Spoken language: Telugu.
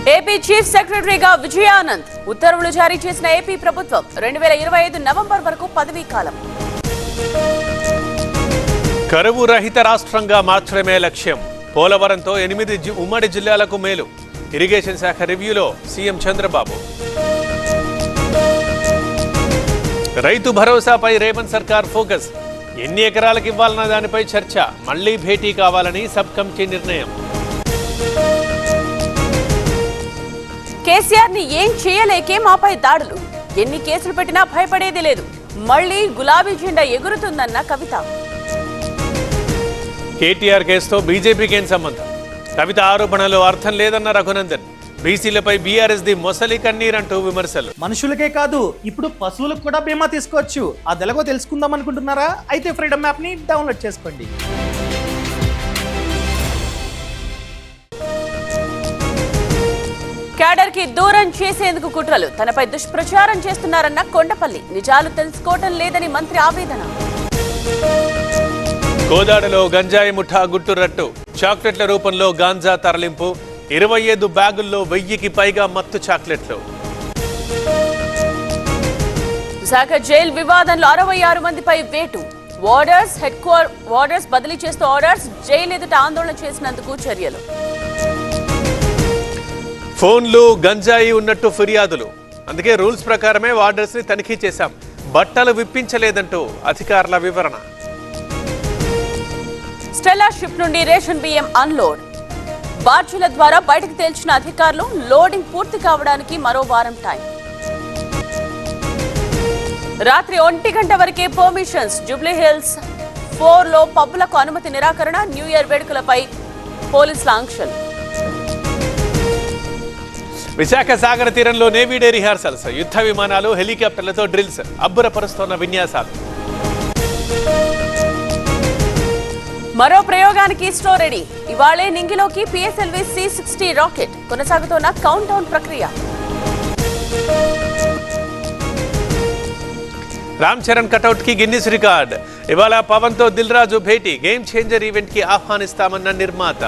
ఏపీ చీఫ్ సెక్రటరీగా విజయానంద్ ఉత్తర్వులు జారీ చేసిన ఏపీ ప్రభుత్వం 2025 నవంబర్ వరకు పదవీ కాలం. కరువు రహిత రాష్ట్రంగా మార్చడమే లక్ష్యం. పోలవరంతో 8 ఉమ్మడి జిల్లాలకు మేలు. ఇరిగేషన్ శాఖ రివ్యూలో సీఎం చంద్రబాబు. రైతు భరోసాపై రేవంత్ సర్కార్ ఫోకస్. ఎన్ని ఎకరాలకు ఇవ్వాలన్న దానిపై చర్చ. మళ్లీ భేటీ కావాలని సబ్ కమిటీ నిర్ణయం. కేసీఆర్ ని ఏం చేయలేకే మాపై దాడులు. ఎన్ని కేసులు పెట్టినా భయపడేది లేదు. మళ్లీ గులాబీ జెండా ఎగురుతుందన్న కవిత. కేటీఆర్ కేసుతో బీజేపీకి ఏం సంబంధం? కవిత ఆరోపణలో అర్థం లేదన్న రఘునందన్. బీసీలపై బీఆర్ఎస్ ది మొసలి కన్నీరంటూ విమర్శలు. మనుషులకే కాదు ఇప్పుడు పశువులకు కూడా బీమా తీసుకోవచ్చు. అదెలాగో తెలుసుకుందాం అనుకుంటున్నారా? అయితే ఫ్రీడమ్ యాప్ ని డౌన్లోడ్ చేసుకోండి. క్యాడర్ కి దూరం చేసేందుకు కుట్రలు. తనపై దుష్ప్రచారం చేస్తున్నారన్న కొండపల్లి. నిజాలు తెలుసుకోవటం లేదని మంత్రి ఆవేదన. కోదాడలో గంజాయి ముఠా గుట్టురట్టు. చాక్లెట్ల రూపంలో గాంజా తరలింపు. 25 బ్యాగుల్లో 1000కి పైగా మత్తు చాక్లెట్లు. విశాఖ జైలు వివాదంలో 66 మందిపై వేటు. వార్డర్స్ బదిలీ చేస్తూ ఆర్డర్స్. జైలు ఎదుట ఆందోళన చేసినందుకు చర్యలు. ఫోన్లు గంజాయి ఉన్నట్టు ఫిర్యాదులు. అందుకే రూల్స్ ప్రకారమే వార్డర్స్ ని తనిఖీ చేశాం. బట్టలు విప్పించలేదంటూ అధికారుల వివరణ. స్టెల్లా షిప్ నుండి రేషన్ బియ్యం అన్లోడ్. బార్జీల ద్వారా బయటకు తేల్చిన అధికారులు. లోడింగ్ పూర్తి కావడానికి మరో వారం టైం. రాత్రి 1 గంట వరకే పర్మిషన్స్. జూబ్లీహిల్స్ 4లో పబ్బులకు అనుమతి నిరాకరణ. న్యూ ఇయర్ వేడుకలపై పోలీసుల ఆంక్షలు. విశాఖ సాగర తీరంలో నేవీ డే రిహార్సల్స్. యుద్ధ విమానాలు హెలికాప్టర్లతో డ్రిల్స్. అబ్బురపరుస్తోన్న విన్యాసాలు. మరో ప్రయోగానికి ఇస్రో రెడీ. ఇవాళే నింగిలోకి పిఎస్ఎల్వి C-60 రాకెట్. కొనసాగుతోన్న కౌంట్ డౌన్ ప్రక్రియ. రామ్ చరణ్ కటౌట్ కి గిన్నిస్ రికార్డ్. ఇవాళ పవన్ తో దిల్ రాజు భేటీ. గేమ్ చేంజర్ ఈవెంట్ కి ఆహ్వానిస్తామన్న నిర్మాత.